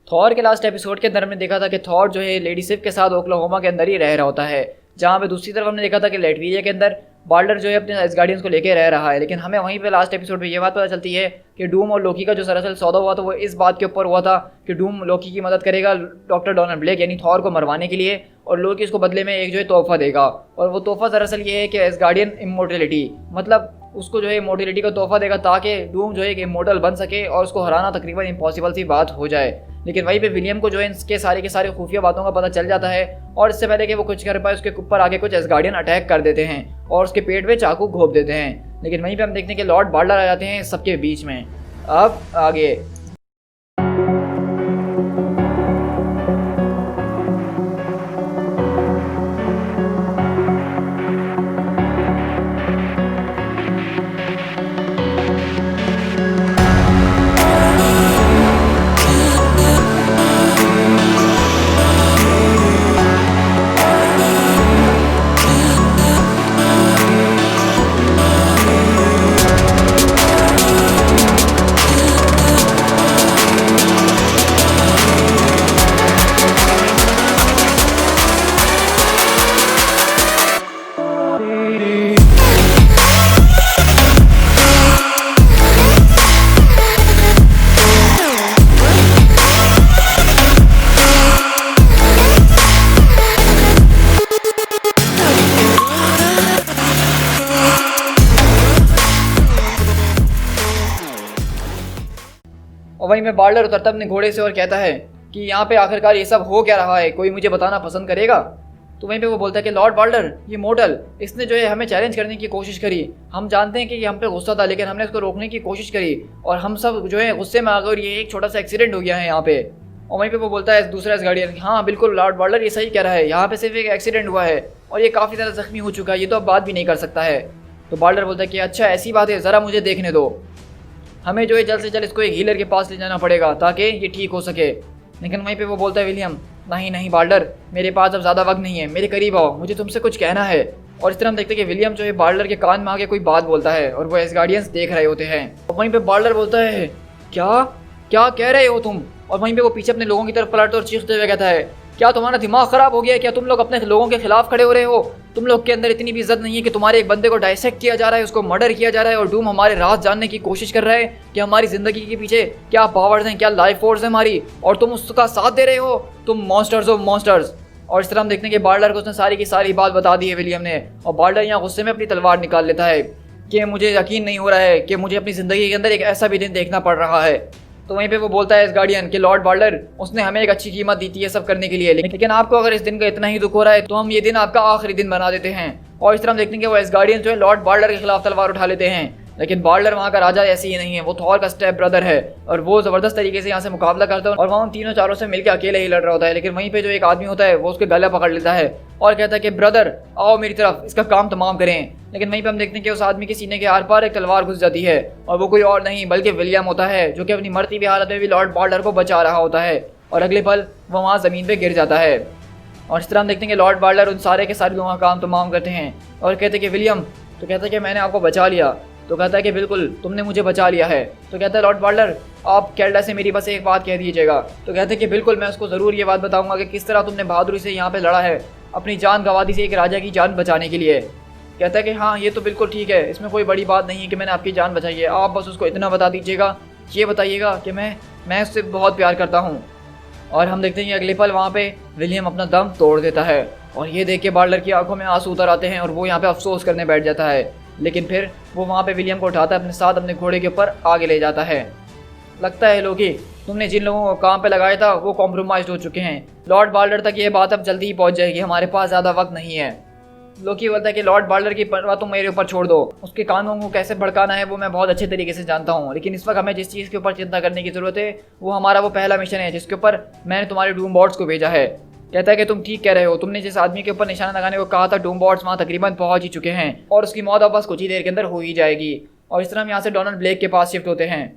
Thor के last episode के अंदर हमने देखा था कि थॉर जो है लेडी सिफ के साथ ओक्लाहोमा के अंदर ही रह रहा होता है, जहाँ पे दूसरी तरफ हमने देखा था कि लेटविरिया के अंदर बाल्डर जो है अपने एसगार्डियंस को लेके रह रहा है। लेकिन हमें वहीं पे लास्ट एपिसोड में ये बात पता चलती है कि डूम और लोकी का जो दरअसल सौदा हुआ था वो इस बात के ऊपर हुआ था कि डूम लोकी की मदद करेगा डॉक्टर डोनाल्ड ब्लेक यानी थॉर को मरवाने के लिए, और लोकी उसको बदले में एक जो है तोहफा देगा। और वो तोहफा दरअसल ये है कि एसगार्डियन इमोर्टेलिटी, मतलब उसको जो है इमोर्टेलिटी का तोहफा देगा ताकि डूम जो है एक इमोर्टल बन सके और उसको हराना तकरीबन इम्पॉसिबल सी बात हो जाए। लेकिन वहीं पे विलियम को जो है इसके सारे के सारे खुफिया बातों का पता चल जाता है और इससे पहले कि वो कुछ कर पाए उसके ऊपर आगे कुछ एसगार्डियन अटैक कर देते हैं और उसके पेट में चाकू घोंप देते हैं। लेकिन वहीं पे हम देखते हैं कि लॉर्ड बाल्डर आ जाते हैं सबके बीच में। अब आगे और वहीं में बाल्डर उतरता अपने घोड़े से और कहता है कि यहाँ पे आखिरकार ये सब हो क्या रहा है, कोई मुझे बताना पसंद करेगा। तो वहीं पे वो बोलता है कि लॉर्ड बाल्डर, ये मोर्टल, इसने जो है हमें चैलेंज करने की कोशिश करी। हम जानते हैं कि ये हम पे गुस्सा था लेकिन हमने इसको रोकने की कोशिश करी और हम सब जो है गुस्से में आ गए और ये एक छोटा सा एक्सीडेंट हो गया है यहाँ पे। और वहीं पे वो बोलता है दूसरा एसगार्डियन, हाँ बिल्कुल लॉर्ड बाल्डर ये सही कह रहा है, यहाँ पे सिर्फ एक एक्सीडेंट हुआ है और ये काफ़ी ज़्यादा जख्मी हो चुका है, ये तो अब बात भी नहीं कर सकता है। तो बाल्डर बोलता है कि अच्छा ऐसी बात है, ज़रा मुझे देखने दो, हमें जो है जल्द से जल्द इसको एक हीलर के पास ले जाना पड़ेगा ताकि ये ठीक हो सके। लेकिन वहीं पे वो बोलता है विलियम, नहीं नहीं बाल्डर, मेरे पास अब ज़्यादा वक्त नहीं है, मेरे करीब आओ, मुझे तुमसे कुछ कहना है। और इस तरह हम देखते हैं कि विलियम जो है बाल्डर के कान में आके कोई बात बोलता है और वो एसगार्डियंस देख रहे होते हैं। और वहीं पे बाल्डर बोलता है क्या क्या कह रहे हो तुम। और वहीं पे वो पीछे अपने लोगों की तरफ पलटता और चीखते हुए कहता है, क्या तुम्हारा दिमाग खराब हो गया है? क्या तुम लोग अपने लोगों के खिलाफ खड़े हो रहे हो? तुम लोग के अंदर इतनी भी इज्जत नहीं है कि तुम्हारे एक बंदे को डायसेक्ट किया जा रहा है, उसको मर्डर किया जा रहा है और डूम हमारे राज जानने की कोशिश कर रहा है कि हमारी जिंदगी के पीछे क्या पावर्स हैं, क्या लाइफ फोर्स है हमारी, और तुम उसका साथ दे रहे हो, तुम मॉन्स्टर्स हो मॉन्स्टर्स। और इस तरह हम देखते हैं कि बाल्डर को उसने सारी की सारी बात बता दी है विलियम ने, और बाल्डर यहाँ गुस्से में अपनी तलवार निकाल लेता है कि मुझे यकीन नहीं हो रहा है कि मुझे अपनी ज़िंदगी के अंदर एक ऐसा भी दिन देखना पड़ रहा है। तो वहीं पे वो बोलता है एसगार्डियन कि लॉर्ड बाल्डर, उसने हमें एक अच्छी कीमत दी थी ये सब करने के लिए, लेकिन आपको अगर इस दिन का इतना ही दुख हो रहा है तो हम ये दिन आपका आखिरी दिन बना देते हैं। और इस तरह हम देखते हैं कि वो एसगार्डियन जो है लॉर्ड बाल्डर के खिलाफ तलवार उठा लेते हैं। लेकिन बाल्डर वहाँ का राजा ऐसे ही नहीं है, वो थॉर का स्टेप ब्रदर है और वो ज़बरदस्त तरीके से यहाँ से मुकाबला करता है और वहाँ उन तीनों चारों से मिलकर अकेले ही लड़ रहा होता है। लेकिन वहीं पे जो एक आदमी होता है वो उसके गला पकड़ लेता है और कहता है कि ब्रदर आओ मेरी तरफ, इसका काम तमाम करें। लेकिन वहीं पे हम देखते हैं कि उस आदमी के सीने के आर पार एक तलवार घुस जाती है और वो कोई और नहीं बल्कि विलियम होता है, जो कि अपनी मरती हुई हालत में भी लॉर्ड बाल्डर को बचा रहा होता है। और अगले पल वो वहाँ ज़मीन पर गिर जाता है। और इस तरह हम देखते हैं कि लॉर्ड बाल्डर उन सारे के सारे लोगों का काम तमाम करते हैं और कहते हैं कि विलियम, तो कहता है कि मैंने आपको बचा लिया। तो कहता है कि बिल्कुल तुमने मुझे बचा लिया है। तो कहता है लॉर्ड बाल्डर, आप कैल्डा से मेरी बस एक बात कह दीजिएगा। तो कहते हैं कि बिल्कुल मैं उसको ज़रूर ये बात बताऊंगा कि किस तरह तुमने बहादुरी से यहाँ पे लड़ा है, अपनी जान गंवा दी से एक राजा की जान बचाने के लिए। कहता है कि हाँ ये तो बिल्कुल ठीक है, इसमें कोई बड़ी बात नहीं है कि मैंने आपकी जान बचाई है, आप बस उसको इतना बता दीजिएगा, ये बताइएगा कि मैं उससे बहुत प्यार करता हूँ। और हम देखते हैं कि अगले पल वहाँ पे विलियम अपना दम तोड़ देता है और ये देख के बाल्डर की आंखों में आंसू उतर आते हैं और वो यहाँ पे अफसोस करने बैठ जाता है। लेकिन फिर वो वहाँ पे विलियम को उठाता है अपने साथ, अपने घोड़े के ऊपर आगे ले जाता है। लगता है लोकी, तुमने जिन लोगों को काम पे लगाया था वो कॉम्प्रोमाइज़ हो चुके हैं। लॉर्ड बाल्डर तक ये बात अब जल्दी ही पहुँच जाएगी, हमारे पास ज़्यादा वक्त नहीं है। लोकी बोलता है कि लॉर्ड बाल्डर की परवाह तुम मेरे ऊपर छोड़ दो, उसके कानों को कैसे भड़काना है वो मैं बहुत अच्छे तरीके से जानता हूँ, लेकिन इस वक्त हमें जिस चीज़ के ऊपर चिंता करने की ज़रूरत है वो हमारा वो पहला मिशन है जिसके ऊपर मैंने तुम्हारे डूम बॉट्स को भेजा है। कहता है कि तुम ठीक कह रहे हो, तुमने जिस आदमी के ऊपर निशाना लगाने को कहा था डूम बॉट्स वहाँ तकरीबन पहुँच ही चुके हैं और उसकी मौत अब बस कुछ ही देर के अंदर हो ही जाएगी। और इस तरह हम यहाँ से डोनाल्ड ब्लेक के पास शिफ्ट होते हैं।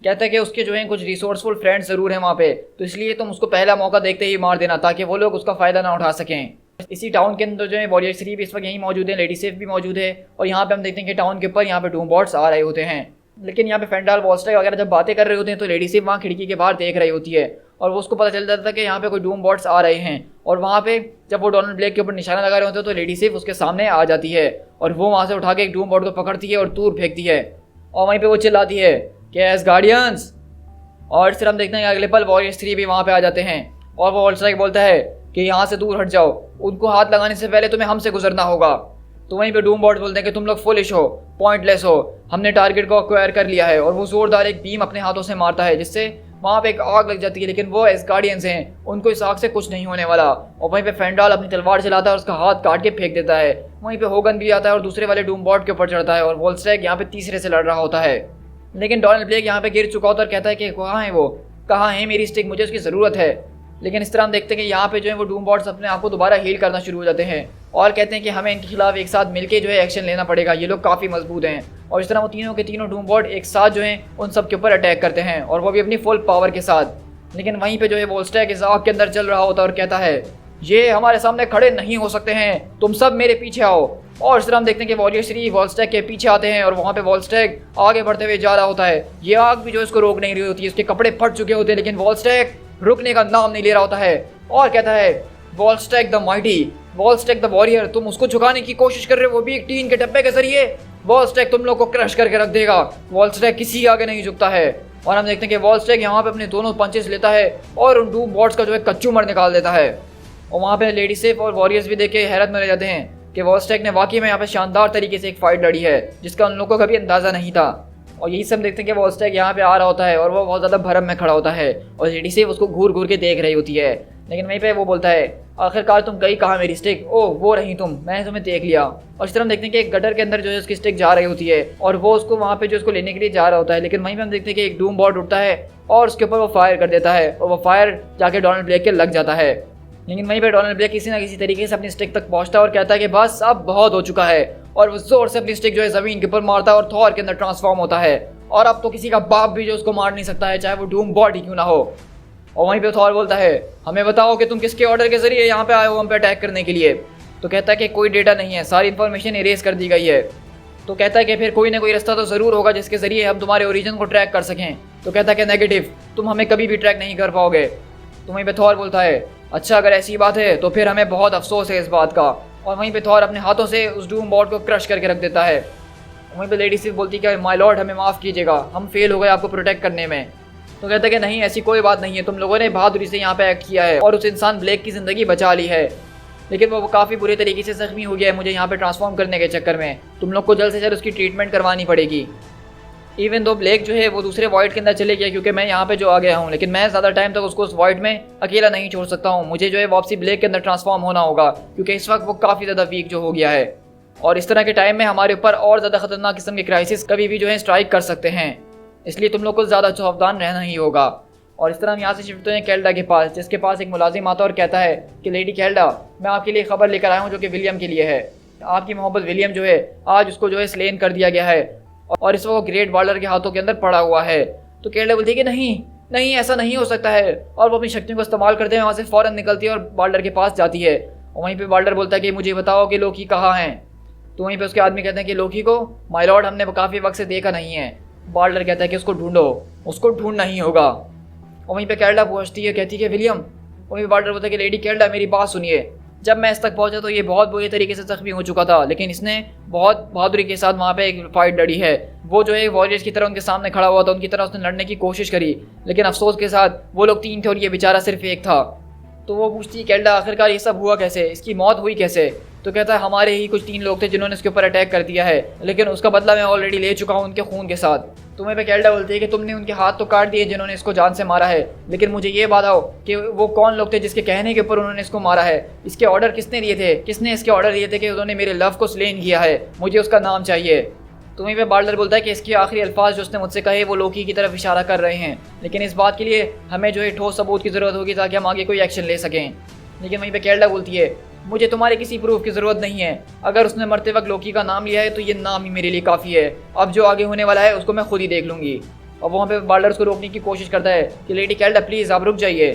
कहता है कि उसके जो है कुछ रिसोर्सफुल फ्रेंड्स ज़रूर हैं वहाँ पे, तो इसलिए तुम उसको पहला मौका देखते ही मार देना ताकि वो लोग उसका फ़ायदा ना उठा सकें। इसी टाउन के अंदर जो है वॉरियर 3 भी इस वक्त यहीं मौजूद है, लेडी सेफ भी मौजूद है और यहाँ पे हम देखते हैं कि टाउन के ऊपर यहाँ पे डूम बॉट्स आ रहे होते हैं। लेकिन यहाँ पे फेंडाल वॉल्स्टाइग वगैरह जब बातें कर रहे होते हैं तो लेडी सेफ वहाँ खिड़की के बाहर देख रही होती है और वो उसको पता चल जाता था कि यहाँ पे कोई डूम बॉट्स आ रहे हैं। और वहाँ पे जब वो डोनाल्ड ब्लेक के ऊपर निशाना लगा रहे होते हैं तो लेडी सिफ उसके सामने आ जाती है और वो वहाँ से उठा के एक डूम बॉट को पकड़ती है और दूर फेंकती है और वहीं पर वो चिल्लाती है कि एस गार्डियंस। और इस तरह हम देखते हैं कि अगले पल वॉरियर्स 3 भी वहाँ पे आ जाते हैं और वो वॉलस्ट्राइक बोलता है कि यहाँ से दूर हट जाओ, उनको हाथ लगाने से पहले तुम्हें हमसे गुजरना होगा। तो वहीं पे डूम बॉट बोलते हैं कि तुम लोग फुलिश हो, पॉइंटलेस हो, हमने टारगेट को एक्वायर कर लिया है। और वो जोरदार एक बीम अपने हाथों से मारता है जिससे वहाँ पे एक आग लग जाती है, लेकिन वो एस गार्डियंस हैं, उनको इस आग से कुछ नहीं होने वाला। और वहीं पे फेंडाल अपनी तलवार चलाता है और उसका हाथ काट के फेंक देता है। वहीं पे होगन भी आता है और दूसरे वाले डूम बॉट के ऊपर चढ़ता है और वॉलस्ट्राइक यहाँ पे तीसरे से लड़ रहा होता है। लेकिन डोनाल्ड ब्लेक यहाँ पे गिर चुका होता है और कहता है कि कहाँ है वो, कहाँ है मेरी स्टिक, मुझे उसकी ज़रूरत है। लेकिन इस तरह हम देखते हैं कि यहाँ पे जो है वो डूम बॉट्स अपने आप को दोबारा हील करना शुरू हो जाते हैं और कहते हैं कि हमें इनके खिलाफ एक साथ मिलके जो है एक्शन लेना पड़ेगा, ये लोग काफ़ी मजबूत हैं। और इस तरह वो तीनों के तीनों डूम बॉट एक साथ जो है उन सब के ऊपर अटैक करते हैं और वो भी अपनी फुल पावर के साथ। लेकिन वहीं पे जो है वॉलस्ट्राइक इस आग के अंदर चल रहा होता है और कहता है ये हमारे सामने खड़े नहीं हो सकते हैं, तुम सब मेरे पीछे आओ। और इस तरह हम देखते हैं कि वॉरियर 3 वॉलस्ट्राइक के पीछे आते हैं और वहाँ पे वॉलस्ट्राइक आगे बढ़ते हुए जा रहा होता है। ये आग भी जो इसको रोक नहीं रही होती है, इसके कपड़े फट चुके होते हैं, लेकिन वॉलस्ट्राइक रुकने का नाम नहीं ले रहा होता है और कहता है वॉलस्ट्राइक द माइटी, वॉलस्ट्राइक द वॉरियर, तुम उसको झुकाने की कोशिश कर रहे हो, वो भी एक टीन के डब्बे के जरिए। वॉलस्ट्राइक तुम लोग को क्रश करके रख देगा। वॉलस्ट्राइक किसी आगे नहीं झुकता है। और हम देखते हैं कि वॉलस्ट्राइक यहाँ पे अपने दोनों पंचेस लेता है और उन डूम बॉट्स का जो है कच्चूमर निकाल देता है। और वहाँ पे लेडी सिफ और वॉरियर्स भी देख के हैरत में रह जाते हैं कि वॉलस्ट्राइक ने वाकई में यहाँ पे शानदार तरीके से एक फाइट लड़ी है जिसका उन लोगों को कभी अंदाज़ा नहीं था। और यही सब देखते हैं कि वॉलस्ट्राइक यहाँ पे आ रहा होता है और वो बहुत ज़्यादा भरम में खड़ा होता है और लेडी सिफ उसको घूर घूर के देख रही होती है। लेकिन वहीं पे वो बोलता है आखिरकार तुम गई कहाँ मेरी स्टिक, ओह वो रही तुम, मैंने तुम्हें देख लिया। और इस तरह हम देखते हैं कि एक गटर के अंदर जो है उसकी स्टिक जा रही होती है और वो उसको वहाँ पे जो उसको लेने के लिए जा रहा होता है। लेकिन वहीं पे हम देखते हैं कि एक डूम बॉट उठता है और उसके ऊपर वो फायर कर देता है और वो फायर जाके डोनाल्ड ब्लेक के लग जाता है। लेकिन वहीं पे डोनाल्ड ब्लेक किसी ना किसी तरीके से अपनी स्टिक तक पहुंचता है और कहता है कि बस अब बहुत हो चुका है। और वो जोर से अपनी स्टिक जो है ज़मीन के ऊपर मारता है और थॉर के अंदर ट्रांसफॉर्म होता है। और अब तो किसी का बाप भी जो उसको मार नहीं सकता है, चाहे वो डूम बॉट ही क्यों ना हो। और वहीं पे थॉर बोलता है हमें बताओ कि तुम किसके ऑर्डर के जरिए यहाँ पे आए हो हम पे अटैक करने के लिए। तो कहता है कि कोई डेटा नहीं है, सारी इन्फॉर्मेशन इरेज कर दी गई है। तो कहता है कि फिर कोई ना कोई रास्ता तो ज़रूर होगा जिसके ज़रिए हम तुम्हारे ओरिजिन को ट्रैक कर सकें। तो कहता है कि नेगेटिव, तुम हमें कभी भी ट्रैक नहीं कर पाओगे। तो वहीं पे थॉर बोलता है अच्छा अगर ऐसी बात है तो फिर हमें बहुत अफसोस है इस बात का। और वहीं पे थॉर अपने हाथों से उस डूम बॉट को क्रश करके रख देता है। वहीं पे लेडी सिर्फ बोलती है कि माय लॉर्ड हमें माफ़ कीजिएगा, हम फेल हो गए आपको प्रोटेक्ट करने में। तो कहता है कि नहीं ऐसी कोई बात नहीं है, तुम लोगों ने बहादुरी से यहाँ पे एक्ट किया है और उस इंसान ब्लेक की ज़िंदगी बचा ली है। लेकिन वो काफ़ी बुरे तरीके से जख्मी हो गया है मुझे यहाँ पे ट्रांसफॉर्म करने के चक्कर में, तुम लोग को जल्द से जल्द उसकी ट्रीटमेंट करवानी पड़ेगी। इवन दो ब्लेक जो है वो दूसरे वॉइड के अंदर चले गया क्योंकि मैं यहाँ पे जो आ गया हूँ, लेकिन मैं ज़्यादा टाइम तक उसको उस वॉइड में अकेला नहीं छोड़ सकता हूँ। मुझे जो है वापसी ब्लेक के अंदर ट्रांसफॉर्म होना होगा क्योंकि इस वक्त वो काफ़ी ज़्यादा वीक जो हो गया है और इस तरह के टाइम में हमारे ऊपर और ज़्यादा खतरनाक किस्म के क्राइसिस कभी भी जो है स्ट्राइक कर सकते हैं, इसलिए तुम लोग को ज़्यादा सावधान रहना ही होगा। और इस तरह हम यहाँ से शिफ्ट होते हैं कैल्डा के पास, जिसके पास एक मुलाजिम आता है और कहता है कि लेडी कैल्डा मैं आपके लिए खबर लेकर आया हूँ जो कि विलियम के लिए है। आपकी मोहब्बत विलियम जो है आज उसको जो है स्लेन कर दिया गया है और इस वक्त ग्रेट वाल्डर के हाथों के अंदर पड़ा हुआ है। तो कैल्डा बोलती है कि नहीं नहीं ऐसा नहीं हो सकता है और वो अपनी शक्तियों को इस्तेमाल करते हुए वहाँ से फ़ौरन निकलती है और वाल्डर के पास जाती है। और वहीं पर वाल्डर बोलता है कि मुझे बताओ कि लोकी कहाँ हैं। तो वहीं पे उसके आदमी कहते हैं कि लोकी को माय लॉर्ड हमने काफ़ी वक्त से देखा नहीं है। बाल्डर कहता है कि उसको ढूंढो, उसको ढूंढना ही होगा। और वहीं पे कैल्डा पहुंचती है, कहती है कि विलियम। वहीं बाल्डर बोलता है कि लेडी कैल्डा मेरी बात सुनिए, जब मैं इस तक पहुंचा तो ये बहुत बुरी तरीके से जख्मी हो चुका था, लेकिन इसने बहुत बहादुरी के साथ वहाँ पे एक फाइट लड़ी है। वो जो है वॉरियर्स की तरह उनके सामने खड़ा हुआ था, उनकी तरह उसने लड़ने की कोशिश करी, लेकिन अफसोस के साथ वो लोग 3 थे और ये बेचारा सिर्फ एक था। तो वो पूछती है कैल्डा आखिरकार ये सब हुआ कैसे, इसकी मौत हुई कैसे। तो कहता है हमारे ही कुछ 3 लोग थे जिन्होंने इसके ऊपर अटैक कर दिया है, लेकिन उसका बदला मैं ऑलरेडी ले चुका हूँ उनके खून के साथ। तुम्हें पे कैल्डा बोलती है कि तुमने उनके हाथ तो काट दिए जिन्होंने इसको जान से मारा है, लेकिन मुझे ये बताओ कि वो कौन लोग थे जिसके कहने के ऊपर उन्होंने इसको मारा है। इसके ऑर्डर किसने दिए थे, किसने इसके ऑर्डर दिए थे कि उन्होंने मेरे लव को स्लेन किया है, मुझे उसका नाम चाहिए। तुम्हें पे बाल्डर बोलता है कि इसके आखिरी अल्फाज जो उसने मुझसे कहे वो लोकी की तरफ इशारा कर रहे हैं, लेकिन इस बात के लिए हमें जो है ठोस सबूत की ज़रूरत होगी ताकि हम आगे कोई एक्शन ले सकें। लेकिन वहीं पे कैल्डा बोलती है मुझे तुम्हारे किसी प्रूफ की ज़रूरत नहीं है, अगर उसने मरते वक्त लोकी का नाम लिया है तो ये नाम ही मेरे लिए काफ़ी है, अब जो आगे होने वाला है उसको मैं खुद ही देख लूँगी। और वहाँ पे बाल्डर उसको रोकने की कोशिश करता है कि लेडी कैल्डा प्लीज़ आप रुक जाइए।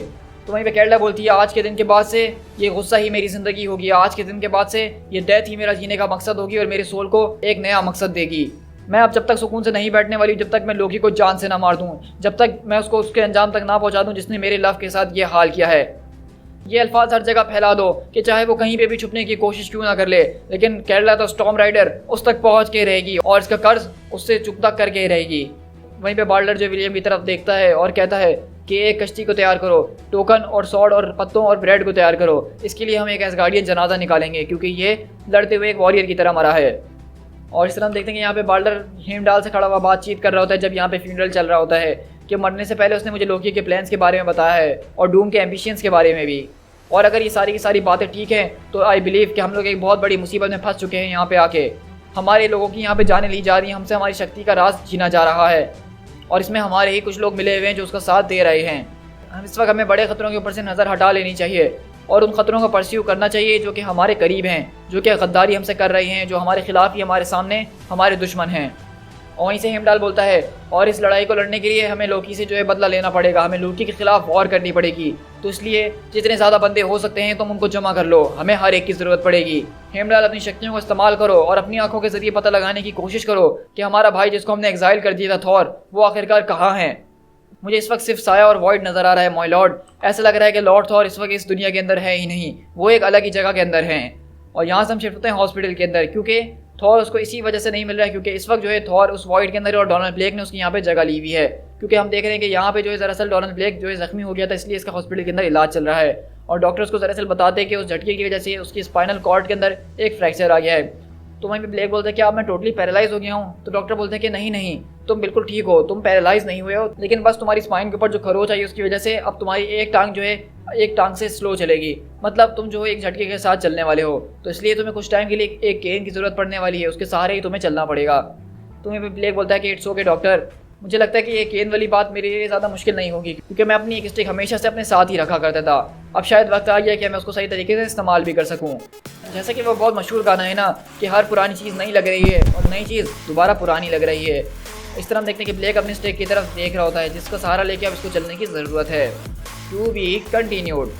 तो वहीं पे कैल्डा बोलती है आज के दिन के बाद से ये गुस्सा ही मेरी ज़िंदगी होगी, आज के दिन के बाद से ये डेथ ही मेरा जीने का मकसद होगी और मेरे सोल को एक नया मकसद देगी। मैं अब जब तक सुकून से नहीं बैठने वाली हूँ जब तक मैं लोकी को जान से ना मार दूँ, जब तक मैं उसको उसके अंजाम तक ना पहुँचा दूँ जिसने मेरे लव के साथ ये हाल किया है। ये अल्फाज हर जगह फैला दो कि चाहे वो कहीं पे भी छुपने की कोशिश क्यों ना कर ले, लेकिन केरला तो स्टॉर्म राइडर उस तक पहुँच के रहेगी और इसका कर्ज उससे चुकता करके ही रहेगी। वहीं पे बाल्डर जो विलियम की तरफ देखता है और कहता है कि एक कश्ती को तैयार करो, टोकन और सॉर्ड और पत्तों और ब्रेड को तैयार करो, इसके लिए हम एक एसगार्डियन जनाजा निकालेंगे क्योंकि ये लड़ते हुए एक वॉरियर की तरह मरा है। और इस तरह हम देखते हैं कि यहाँ पे बाल्डर हेमडाल से खड़ा हुआ बातचीत कर रहा होता है जब यहाँ पे फ्यूनरल चल रहा होता है कि मरने से पहले उसने मुझे लोकी के प्लान्स के बारे में बताया है और डूम के एम्बिशंस के बारे में भी। और अगर ये सारी की सारी बातें ठीक हैं तो आई बिलीव कि हम लोग एक बहुत बड़ी मुसीबत में फंस चुके हैं। यहाँ पे आके हमारे लोगों की यहाँ पे जाने ली जा रही हैं, हमसे हमारी शक्ति का राज छीना जा रहा है और इसमें हमारे ही कुछ लोग मिले हुए हैं जो उसका साथ दे रहे हैं। हम इस वक्त हमें बड़े खतरों के ऊपर से नज़र हटा लेनी चाहिए और उन खतरों को परस्यू करना चाहिए जो कि हमारे करीब हैं, जो कि गद्दारी हमसे कर रहे हैं, जो हमारे खिलाफ ही हमारे सामने हमारे दुश्मन हैं। और वहीं से हेमडाल बोलता है और इस लड़ाई को लड़ने के लिए हमें लोकी से जो है बदला लेना पड़ेगा, हमें लोकी के खिलाफ वॉर करनी पड़ेगी। तो इसलिए जितने ज़्यादा बंदे हो सकते हैं तुम उनको जमा कर लो, हमें हर एक की ज़रूरत पड़ेगी। हेमडाल अपनी शक्तियों को इस्तेमाल करो और अपनी आंखों के जरिए पता लगाने की कोशिश करो कि हमारा भाई जिसको हमने एग्जाइल कर दिया था थॉर, वो आखिरकार कहाँ है। मुझे इस वक्त सिर्फ साया और वॉइड नज़र आ रहा है माय लॉर्ड। ऐसा लग रहा है कि लॉर्ड थॉर इस वक्त इस दुनिया के अंदर है ही नहीं, वो एक अलग ही जगह के अंदर हैं। और यहाँ से हम शिफ्ट होते हैं हॉस्पिटल के अंदर क्योंकि थॉर उसको इसी वजह से नहीं मिल रहा है क्योंकि इस वक्त जो है थॉर उस वॉइड के अंदर है और डोनाल्ड ब्लेक ने उसकी यहाँ पे जगह ली हुई है। क्योंकि हम देख रहे हैं कि यहाँ पे जो है दरअसल डोनाल्ड ब्लेक जो है जख्मी हो गया था, इसलिए इसका हॉस्पिटल के अंदर इलाज चल रहा है और डॉक्टर्स को दरअसल बताते हैं कि उस झटके की वजह से उसकी स्पाइनल कॉर्ड के अंदर एक फ्रैक्चर आ गया है। तो वहीं पे ब्लेक बोलता है कि अब मैं टोटली पैरालाइज हो गया हूँ। तो डॉक्टर बोलते हैं कि नहीं नहीं, तुम बिल्कुल ठीक हो, तुम पैरालाइज नहीं हुए हो, लेकिन बस तुम्हारी स्पाइन के ऊपर जो खरोच आई उसकी वजह से अब तुम्हारी एक टांग जो है एक टांग से स्लो चलेगी, मतलब तुम जो है एक झटके के साथ चलने वाले हो। तो इसलिए तुम्हें कुछ टाइम के लिए एक केन की ज़रूरत पड़ने वाली है, उसके सहारे ही तुम्हें चलना पड़ेगा। तुम्हें ब्लेक बोलता है कि इट्स ओके डॉक्टर, मुझे लगता है कि ये केन वाली बात मेरे लिए ज़्यादा मुश्किल नहीं होगी क्योंकि मैं अपनी एक स्टिक हमेशा से अपने साथ ही रखा करता था। अब शायद वक्त आ गया कि मैं उसको सही तरीके से इस्तेमाल भी कर सकूं। जैसे कि वो बहुत मशहूर गाना है ना कि हर पुरानी चीज़ नई लग रही है और नई चीज़ दोबारा पुरानी लग रही है। इस तरह हम देखते हैं कि ब्लेक अपनी स्टिक की तरफ देख रहा होता है जिसका सहारा लेके अब इसको चलने की ज़रूरत है। To be continued.